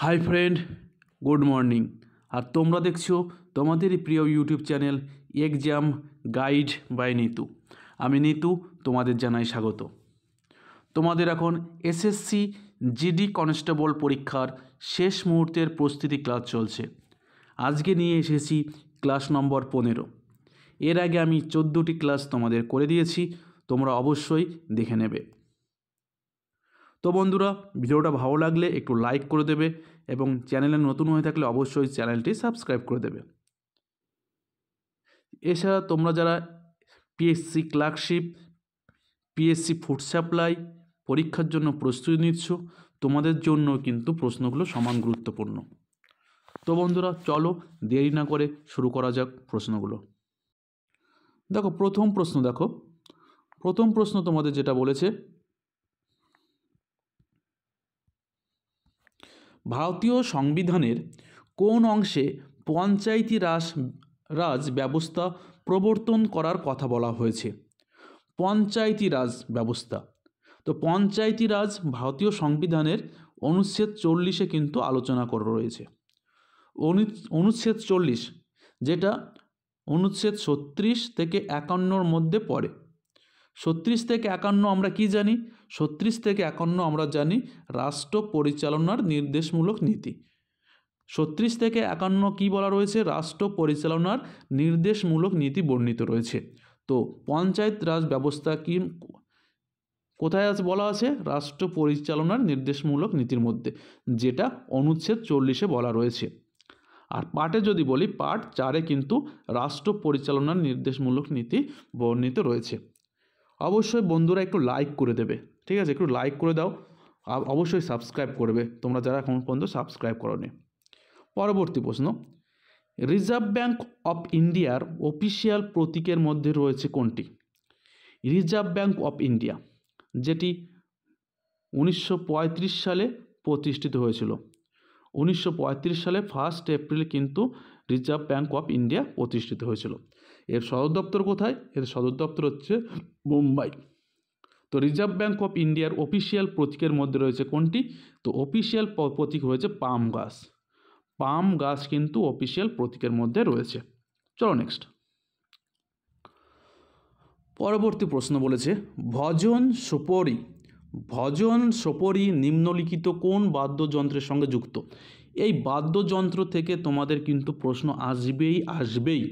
High friend, good morning. আর তোমরা দেখছো তোমাদেরই প্রিয় YouTube channel exam guide by Nitu. আমি নিতু, তোমাদের জানাই স্বাগত। তোমাদের এখন এসএসসি জিডি কনস্টেবল পরীক্ষার শেষ মুহূর্তের প্রস্তুতি ক্লাস চলছে। আজকে নিয়ে এসেছি ক্লাস নম্বর 15। এর আগে আমি 14টি ক্লাস তোমাদের করে দিয়েছি, তোমরা অবশ্যই দেখে নেবে। তো বন্ধুরা, ভিডিওটা ভালো লাগলে একটু লাইক করে দেবে এবং চ্যানেলে নতুন হয়ে থাকলে অবশ্যই চ্যানেলটি সাবস্ক্রাইব করে দেবে। এছাড়া তোমরা যারা PSC clerkship, PSC food supply পরীক্ষার জন্য প্রস্তুতি নিচ্ছ, তোমাদের জন্য কিন্তু প্রশ্নগুলো সমান গুরুত্বপূর্ণ। তো বন্ধুরা, চলো দেরি না করে শুরু করা যাক প্রশ্নগুলো। দেখো, প্রথম প্রশ্ন তোমাদের যেটা বলেছে, ভারতীয় সংবিধানের কোন অংশে পঞ্চায়েতি রাজ ব্যবস্থা প্রবর্তন করার কথা বলা হয়েছে? পঞ্চায়েতি রাজ ব্যবস্থা। তো পঞ্চায়েতি রাজ ভারতীয় সংবিধানের অনুচ্ছেদ 40-এ কিন্তু আলোচনা করা রয়েছে। অনুচ্ছেদ 40, যেটা অনুচ্ছেদ 36 থেকে 51-র মধ্যে পড়ে। 36 থেকে 51 আমরা কি জানি? 36 থেকে 51 আমরা জানি রাষ্ট্র পরিচালনার নির্দেশমূলক নীতি। 36 থেকে 51 কি বলা রয়েছে? রাষ্ট্র পরিচালনার নির্দেশমূলক নীতি বর্ণিত রয়েছে। তো পঞ্চায়েত রাজ ব্যবস্থা কি কোথায় আছে বলা আছে? রাষ্ট্র পরিচালনার নির্দেশমূলক নীতির মধ্যে, যেটা অনুচ্ছেদ 40-এ বলা রয়েছে। আর পার্টে যদি বলি, পার্ট 4-এ কিন্তু রাষ্ট্র পরিচালনার নির্দেশমূলক নীতি বর্ণিত রয়েছে। অবশ্যই বন্ধুরা একটু লাইক করে দেবে, ঠিক আছে? একটু লাইক করে দাও, আর অবশ্যই সাবস্ক্রাইব করবে তোমরা যারা এখন পর্যন্ত সাবস্ক্রাইব করোনি। পরবর্তী প্রশ্ন, রিজার্ভ ব্যাঙ্ক অফ ইন্ডিয়ার অফিসিয়াল প্রতীকের মধ্যে রয়েছে কোনটি? রিজার্ভ ব্যাঙ্ক অফ ইন্ডিয়া, যেটি 1935 সালে প্রতিষ্ঠিত হয়েছিল। 1935 সালে 1 এপ্রিল কিন্তু রিজার্ভ ব্যাঙ্ক অফ ইন্ডিয়া প্রতিষ্ঠিত হয়েছিল। এর সদর দপ্তর কোথায়? এর সদর দপ্তর হচ্ছে মুম্বাই। তো রিজার্ভ ব্যাঙ্ক অফ ইন্ডিয়ার অফিসিয়াল প্রতীকের মধ্যে রয়েছে কোনটি? তো অফিসিয়াল প্রতীক রয়েছে পাম গাছ। পাম গাছ কিন্তু অফিসিয়াল প্রতীকের মধ্যে রয়েছে। চলো নেক্সট। পরবর্তী প্রশ্ন বলেছে, ভজন সোপরি নিম্নলিখিত কোন বাদ্যযন্ত্রের সঙ্গে যুক্ত? এই বাদ্যযন্ত্র থেকে তোমাদের কিন্তু প্রশ্ন আসবেই।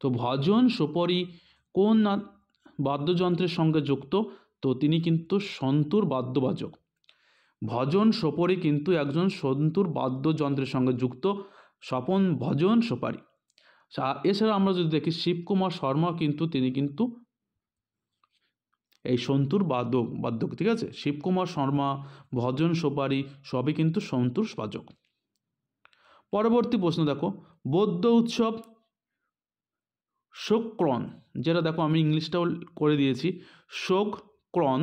তো ভজন সোপরি কোন বাদ্যযন্ত্রের সঙ্গে যুক্ত? তো তিনি কিন্তু সন্তুর বাদ্যবাদক। ভজন সোপরি কিন্তু একজন সন্তুর বাদ্যযন্ত্রের সঙ্গে যুক্ত, স্বপন ভজন সোপারি। এছাড়া আমরা যদি দেখি শিবকুমার শর্মা কিন্তু তিনি কিন্তু এই সন্তুর বাদ্যক, ঠিক আছে? শিবকুমার শর্মা, ভজন সোপারি সবই কিন্তু সন্তুর বাদক। পরবর্তী প্রশ্ন দেখো, বৌদ্ধ উৎসব শোকক্রন, যেটা দেখো আমি ইংলিশটাও করে দিয়েছি, শোকক্রন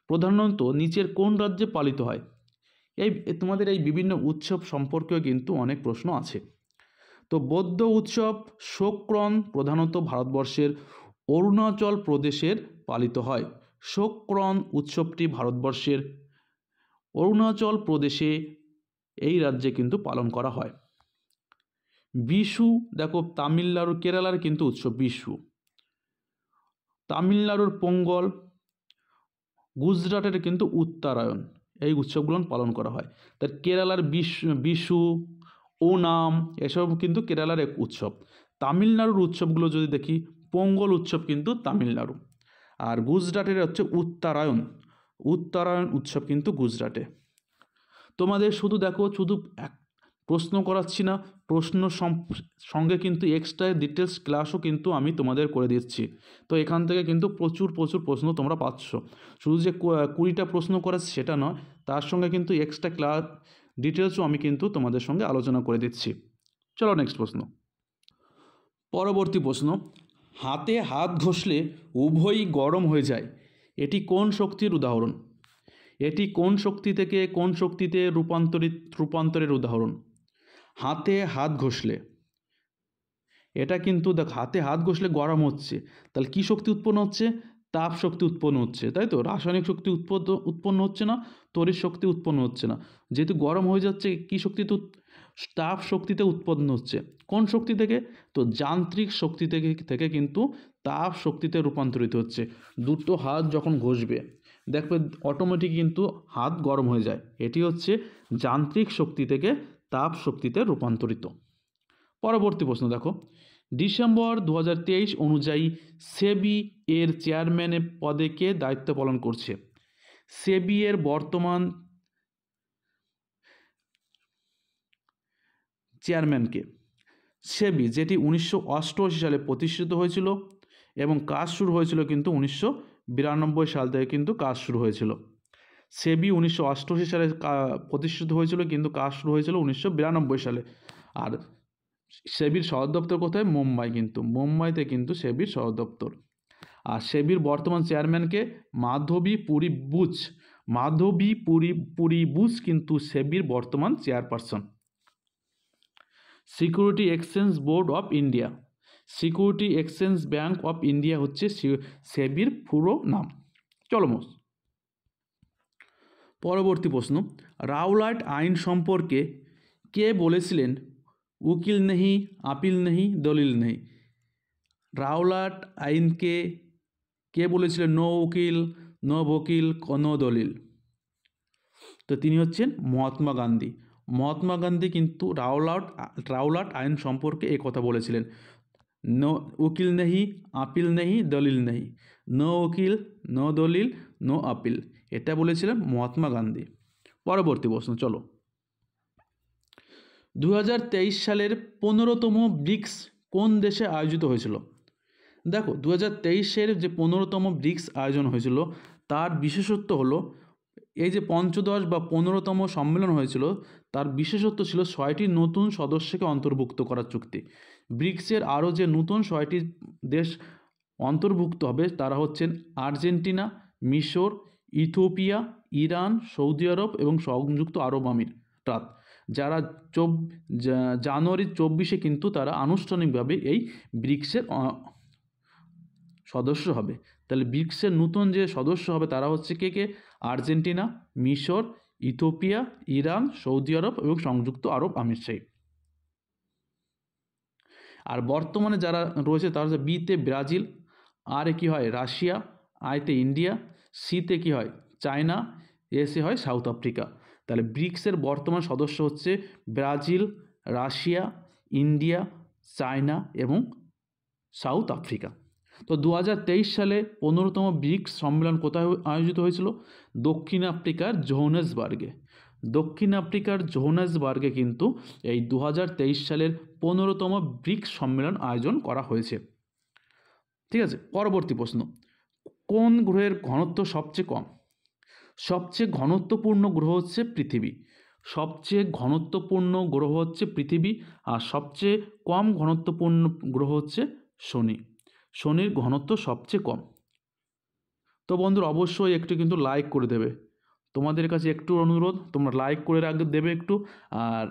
প্রধানত নিচের কোন রাজ্যে পালিত হয়? তোমাদের এই বিভিন্ন উৎসব সম্পর্কেও কিন্তু অনেক প্রশ্ন আছে। তো বৌদ্ধ উৎসব শোকক্রন প্রধানত ভারতবর্ষের অরুণাচল প্রদেশের পালিত হয়। শোকক্রন উৎসবটি ভারতবর্ষের অরুণাচল প্রদেশে এই রাজ্যে কিন্তু পালন করা হয়। বিশু দেখো তামিলনাড়ু, কেরালার কিন্তু উৎসব বিশু। তামিলনাড়ুর পোঙ্গল, গুজরাটের কিন্তু উত্তরায়ণ, এই উৎসবগুলো পালন করা হয়। তার কেরালার বিশু, ওনাম এসব কিন্তু কেরালার এক উৎসব। তামিলনাড়ুর উৎসবগুলো যদি দেখি, পোঙ্গল উৎসব কিন্তু তামিলনাড়ু, আর গুজরাটের হচ্ছে উত্তরায়ণ উৎসব কিন্তু গুজরাটে। তোমাদের শুধু এক প্রশ্ন করাচ্ছি না, প্রশ্ন সঙ্গে কিন্তু এক্সট্রা ডিটেলস ক্লাসও কিন্তু আমি তোমাদের করে দিচ্ছি। তো এখান থেকে কিন্তু প্রচুর প্রশ্ন তোমরা পাচ্ছ। শুধু যে 20টা প্রশ্ন করাচ্ছি সেটা নয়, তার সঙ্গে কিন্তু এক্সট্রা ক্লাস ডিটেলসও আমি কিন্তু তোমাদের সঙ্গে আলোচনা করে দিচ্ছি। চলো নেক্সট প্রশ্ন। পরবর্তী প্রশ্ন, হাতে হাত ঘষলে উভয়ই গরম হয়ে যায়, এটি কোন শক্তির উদাহরণ? এটি কোন শক্তি থেকে কোন শক্তিতে রূপান্তরের উদাহরণ? হাতে হাত ঘষলে, এটা কিন্তু দেখ হাতে হাত ঘষলে গরম হচ্ছে, তাহলে কি শক্তি উৎপন্ন হচ্ছে? তাপ শক্তি উৎপন্ন হচ্ছে, তাই তো? রাসায়নিক শক্তি উৎপন্ন হচ্ছে না, তড়িৎ শক্তি উৎপন্ন হচ্ছে না। যেহেতু গরম হয়ে যাচ্ছে, কী শক্তিতে তাপ শক্তিতে উৎপন্ন হচ্ছে। কোন শক্তি থেকে? তো যান্ত্রিক শক্তি থেকে কিন্তু তাপ শক্তিতে রূপান্তরিত হচ্ছে। দুটো হাত যখন ঘষবে দেখবে অটোমেটিক কিন্তু হাত গরম হয়ে যায়। এটি হচ্ছে যান্ত্রিক শক্তি থেকে তাপ শক্তিতে রূপান্তরিত। পরবর্তী প্রশ্ন দেখো, ডিসেম্বর 2023 অনুযায়ী সেবি এর চেয়ারম্যানের পদে কে দায়িত্ব পালন করছে? সেবি এর বর্তমান চেয়ারম্যানকে? সেবি যেটি 1988 সালে প্রতিষ্ঠিত হয়েছিল এবং কাজ শুরু হয়েছিল কিন্তু 1992 সাল থেকে কিন্তু কাজ শুরু হয়েছিল। সেবি 1988 সালে প্রতিষ্ঠিত হয়েছিল কিন্তু কাজ শুরু হয়েছিল 1992 সালে। আর সেবির সদর দপ্তর কোথায়? মুম্বাই, কিন্তু মুম্বাইতে কিন্তু সেবির সদর দপ্তর। আর সেবির বর্তমান চেয়ারম্যানকে? মাধবী পুরী বুচ কিন্তু সেবির বর্তমান chairperson. Security exchange board of India, security exchange bank of India হচ্ছে সেবির পুরো নাম। চলো পরবর্তী প্রশ্ন, রাওলাট আইন সম্পর্কে কে বলেছিলেন উকিল নেহি, আপিল নেহি, দলিল নেই? রাওলাট আইনকে কে বলেছিলেন নো উকিল, নো বকিল, নো দলিল? তো তিনি হচ্ছেন মহাত্মা গান্ধী। মহাত্মা গান্ধী কিন্তু রাওলাট আইন সম্পর্কে এই কথা বলেছিলেন, নো উকিল নেহি, আপিল নেহি, দলিল নেহি। নো উকিল, নো দলিল, নো আপিল, এটা বলেছিলেন মহাত্মা গান্ধী। পরবর্তী প্রশ্ন চলো, 2023 সালের 15তম ব্রিক্স কোন দেশে আয়োজিত হয়েছিল? দেখো 2023-এর যে 15তম ব্রিক্স আয়োজন হয়েছিল তার বিশেষত্ব হলো এই যে পঞ্চদশ বা 15তম সম্মেলন হয়েছিল তার বিশেষত্ব ছিল 6টি নতুন সদস্যকে অন্তর্ভুক্ত করার চুক্তি। ব্রিক্সের আরও যে নতুন 6টি দেশ অন্তর্ভুক্ত হবে তারা হচ্ছেন আর্জেন্টিনা, মিশর, ইথিওপিয়া, ইরান, সৌদি আরব এবং সংযুক্ত আরব আমিরাত, যারা জানুয়ারি 24-এ কিন্তু তারা আনুষ্ঠানিকভাবে এই ব্রিক্সের সদস্য হবে। তাহলে ব্রিক্সের নতুন যে সদস্য হবে তারা হচ্ছে কে? আর্জেন্টিনা, মিশর, ইথিওপিয়া, ইরান, সৌদি আরব এবং সংযুক্ত আরব আমিরাত। আর বর্তমানে যারা রয়েছে তারা হচ্ছে বিতে ব্রাজিল, আর কি হয় রাশিয়া, আইতে ইন্ডিয়া, সিতে কি হয় চায়না, এসে হয় সাউথ আফ্রিকা। তাহলে ব্রিক্সের বর্তমান সদস্য হচ্ছে ব্রাজিল, রাশিয়া, ইন্ডিয়া, চায়না এবং সাউথ আফ্রিকা। তো 2023 সালে 15তম ব্রিক্স সম্মেলন কোথায় আয়োজিত হয়েছিল? দক্ষিণ আফ্রিকার জোহানেসবার্গে কিন্তু এই 2023 সালের 15তম ব্রিক্স সম্মেলন আয়োজন করা হয়েছে। ঠিক আছে, পরবর্তী প্রশ্ন, কোন গ্রহের ঘনত্ব সবচেয়ে কম? সবচেয়ে ঘনত্বপূর্ণ গ্রহ হচ্ছে পৃথিবী। সবচেয়ে ঘনত্বপূর্ণ গ্রহ হচ্ছে পৃথিবী, আর সবচেয়ে কম ঘনত্বপূর্ণ গ্রহ হচ্ছে শনি। শনির ঘনত্ব সবচেয়ে কম। তো বন্ধুরা অবশ্যই একটু কিন্তু লাইক করে দেবে, তোমাদের কাছে একটু অনুরোধ, তোমরা লাইক করে দেবে একটু। আর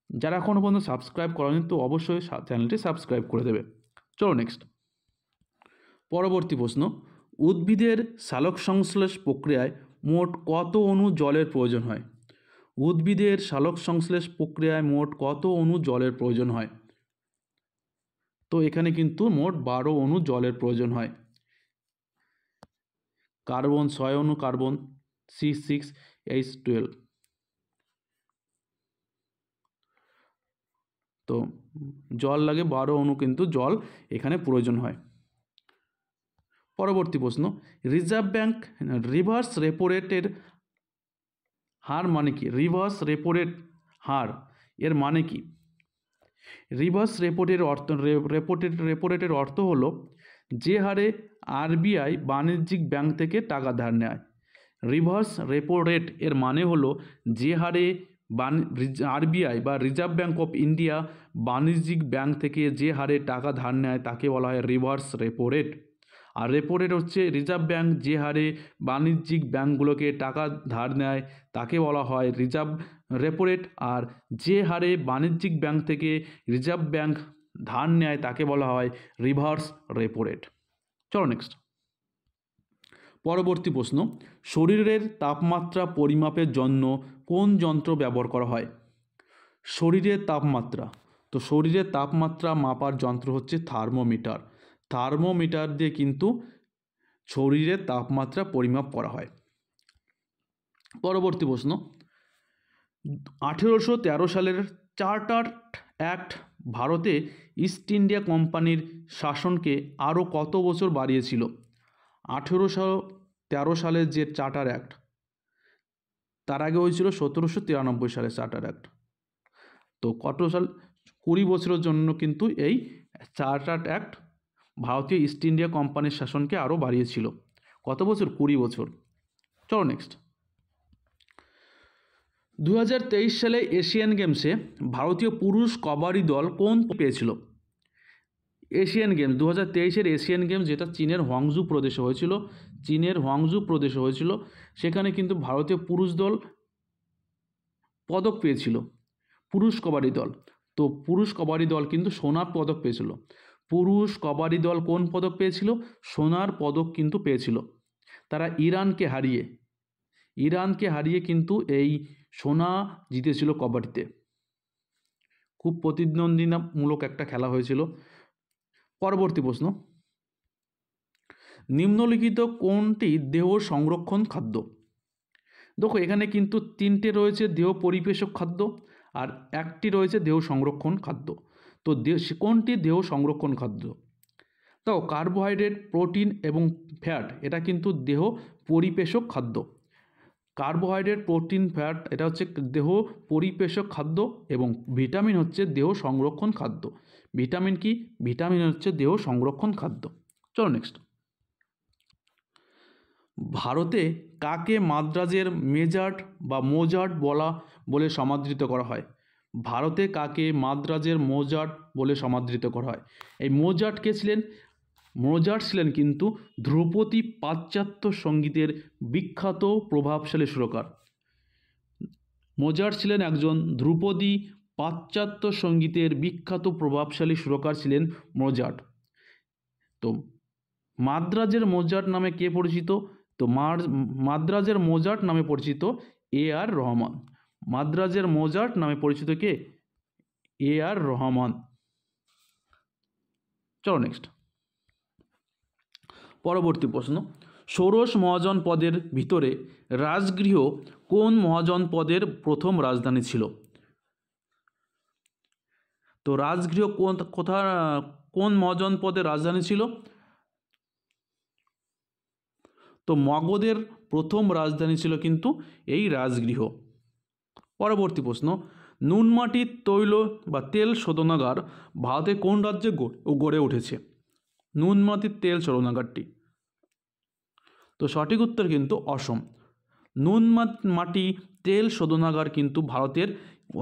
যারা এখনও পর্যন্ত সাবস্ক্রাইব করেনি তো অবশ্যই চ্যানেলটি সাবস্ক্রাইব করে দেবে। চলো নেক্সট, পরবর্তী প্রশ্ন, উদ্ভিদের সালোকসংশ্লেষ প্রক্রিয়ায় মোট কত অণু জলের প্রয়োজন হয়? উদ্ভিদের সালোকসংশ্লেষ প্রক্রিয়ায় মোট কত অণু জলের প্রয়োজন হয়? তো এখানে কিন্তু মোট 12 অণু জলের প্রয়োজন হয়। কার্বন 6 অণু, কার্বন C6H12। তো জল লাগে 12 অণু কিন্তু জল এখানে প্রয়োজন হয়। পরবর্তী প্রশ্ন, রিজার্ভ ব্যাংক রিভার্স রেপো রেটের হার মানে কি? রিভার্স রেপো রেট হার এর মানে কি? রিভার্স রেপো রেটের অর্থ হলো যে হারে আরবিআই বাণিজ্যিক ব্যাংক থেকে টাকা ধার নেয়। রিভার্স রেপো রেট এর মানে হলো যে হারে আরবিআই বা রিজার্ভ ব্যাংক অফ ইন্ডিয়া বাণিজ্যিক ব্যাংক থেকে যে হারে টাকা ধার নেয় তাকে বলা হয় রিভার্স রেপো রেট। আর রেপো রেট হচ্ছে রিজার্ভ ব্যাংক যে হারে বাণিজ্যিক ব্যাংকগুলোকে টাকা ধার নেয় তাকে বলা হয় রেপো রেট। আর যে হারে বাণিজ্যিক ব্যাংক থেকে রিজার্ভ ব্যাংক ধার নেয় তাকে বলা হয় রিভার্স রেপো রেট। চলো নেক্সট, পরবর্তী প্রশ্ন, শরীরের তাপমাত্রা পরিমাপের জন্য কোন যন্ত্র ব্যবহার করা হয়? শরীরের তাপমাত্রা, তো শরীরের তাপমাত্রা মাপার যন্ত্র হচ্ছে থার্মোমিটার। থার্মোমিটার দিয়ে কিন্তু শরীরের তাপমাত্রা পরিমাপ করা হয়। পরবর্তী প্রশ্ন, 1813 সালের চার্টার্ড অ্যাক্ট ভারতে ইস্ট ইন্ডিয়া কোম্পানির শাসনকে আরও কত বছর বাড়িয়েছিল? 1813 সালের যে চার্টার অ্যাক্ট, তার আগে হয়েছিল 1793 সালে চার্টার অ্যাক্ট। তো কত সাল? 20 বছরের জন্য কিন্তু এই চার্টার্ড অ্যাক্ট ভারতীয় ইস্ট ইন্ডিয়া কোম্পানির শাসনকে আরও বাড়িয়েছিল। কত বছর? 20 বছর। চলো নেক্সট। 2023 সালে এশিয়ান গেমসে ভারতীয় পুরুষ কবাডি দল কোন পেয়েছিল? এশিয়ান গেমস 2023-এর এশিয়ান গেমস, যেটা চীনের হোয়াংজু প্রদেশে হয়েছিল, সেখানে কিন্তু ভারতীয় পুরুষ দল পদক পেয়েছিল, পুরুষ কবাডি দল। তো পুরুষ কবাডি দল কিন্তু সোনার পদক পেয়েছিল। পুরুষ কবাডি দল কোন পদক পেয়েছিল? সোনার পদক কিন্তু পেয়েছিল। তারা ইরানকে হারিয়ে কিন্তু এই সোনা জিতেছিল কবাডিতে। খুব প্রতিদ্বন্দ্বিতামূলক একটা খেলা হয়েছিল। পরবর্তী প্রশ্ন, নিম্নলিখিত কোনটি দেহ সংরক্ষণ খাদ্য? দেখো এখানে কিন্তু 3টে রয়েছে দেহ পরিপোষক খাদ্য আর একটি রয়েছে দেহ সংরক্ষণ খাদ্য। তো কোনটি দেহ সংরক্ষণ খাদ্য? তাও কার্বোহাইড্রেট, প্রোটিন এবং ফ্যাট, এটা কিন্তু দেহ পরিপোষক খাদ্য। কার্বোহাইড্রেট, প্রোটিন, ফ্যাট, এটা হচ্ছে দেহ পরিপোষক খাদ্য, এবং ভিটামিন হচ্ছে দেহ সংরক্ষণ খাদ্য। ভিটামিন কি? ভিটামিন হচ্ছে দেহ সংরক্ষণ খাদ্য। চলো নেক্সট। ভারতে কাকে মাদ্রাজের মেজার্ট বা মোজার্ট বলে সমাদৃত করা হয়? ভারতে কাকে মাদ্রাজের মোজার্ট বলে সমাদৃত করা হয়? এই মোজার্ট কে ছিলেন? মোজার্ট ছিলেন কিন্তু ধ্রুপদী পাশ্চাত্য সঙ্গীতের বিখ্যাত প্রভাবশালী সুরকার। মোজার্ট ছিলেন একজন ধ্রুপদী পাশ্চাত্য সঙ্গীতের বিখ্যাত প্রভাবশালী সুরকার ছিলেন মোজার্ট। তো মাদ্রাজের মোজার্ট নামে কে পরিচিত? তো মাদ্রাজের মোজার্ট নামে পরিচিত A.R. রহমান। মাদ্রাজের মোজার্ট নামে পরিচিত কে? A.R. রহমান। চলো নেক্সট। পরবর্তী প্রশ্ন, ষোড়শ মহাজনপদের ভিতরে রাজগৃহ কোন মহাজনপদের প্রথম রাজধানী ছিল? তো রাজগৃহ কোন মহাজনপদের রাজধানী ছিল? তো মগধের প্রথম রাজধানী ছিল কিন্তু এই রাজগৃহ। পরবর্তী প্রশ্ন, নুনমাটির তৈল বা তেল শোধনাগার ভারতে কোন রাজ্যে গড়ে উঠেছে? নুনমাটির তেল শোধনাগারটি, তো সঠিক উত্তর কিন্তু অসম। নুনমাটি তেল শোধনাগার কিন্তু ভারতের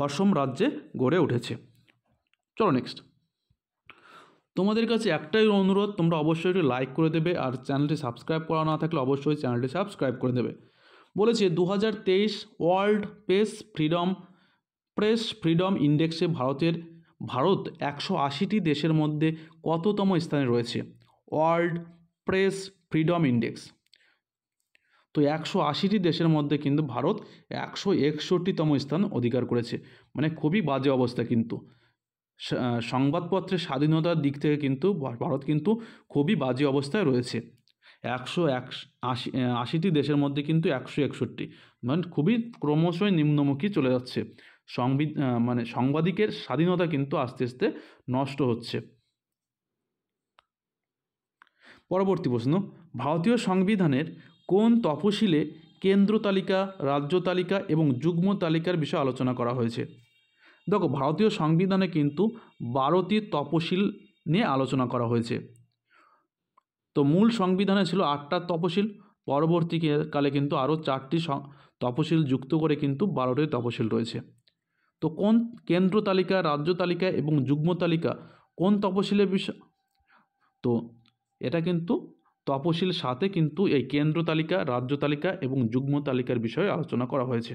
অসম রাজ্যে গড়ে উঠেছে। চলো নেক্সট। তোমাদের কাছে একটাই অনুরোধ, তোমরা অবশ্যই একটু লাইক করে দেবে, আর চ্যানেলটি সাবস্ক্রাইব করা না থাকলে অবশ্যই চ্যানেলটি সাবস্ক্রাইব করে দেবে। বলেছে 2023 ওয়ার্ল্ড প্রেস ফ্রিডম ইন্ডেক্সে ভারত 180টি দেশের মধ্যে কততম স্থানে রয়েছে? ওয়ার্ল্ড প্রেস ফ্রিডম ইন্ডেক্স, তো 180টি দেশের মধ্যে কিন্তু ভারত 161তম স্থান অধিকার করেছে। মানে খুবই বাজে অবস্থা কিন্তু। সংবাদপত্রের স্বাধীনতার দিক থেকে কিন্তু ভারত কিন্তু খুবই বাজে অবস্থায় রয়েছে। 180টি দেশের মধ্যে কিন্তু 161, মানে খুবই ক্রমশই নিম্নমুখী চলে যাচ্ছে। সাংবাদিকের স্বাধীনতা কিন্তু আস্তে আস্তে নষ্ট হচ্ছে। পরবর্তী প্রশ্ন, ভারতীয় সংবিধানের কোন তফসিলে কেন্দ্র তালিকা, রাজ্য তালিকা এবং যুগ্ম তালিকার বিষয়ে আলোচনা করা হয়েছে? দেখো ভারতীয় সংবিধানে কিন্তু 12টি তফসিল নিয়ে আলোচনা করা হয়েছে। তো মূল সংবিধানে ছিল 8টা তফসিল, পরবর্তীকালে কিন্তু আরও 4টি তফসিল যুক্ত করে কিন্তু 12টি তফসিল রয়েছে। তো কোন কেন্দ্র তালিকা, রাজ্য তালিকা এবং যুগ্ম তালিকা কোন তফসিলের বিষয়? তো এটা কিন্তু তফসিল সাথে কিন্তু এই কেন্দ্র তালিকা, রাজ্য তালিকা এবং যুগ্ম তালিকার বিষয়ে আলোচনা করা হয়েছে।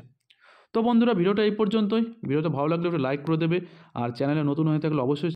তো বন্ধুরা ভিডিওটা এই পর্যন্তই। ভিডিওটা ভালো লাগলে একটু লাইক করে দেবে, আর চ্যানেলে নতুন হয়ে থাকলে অবশ্যই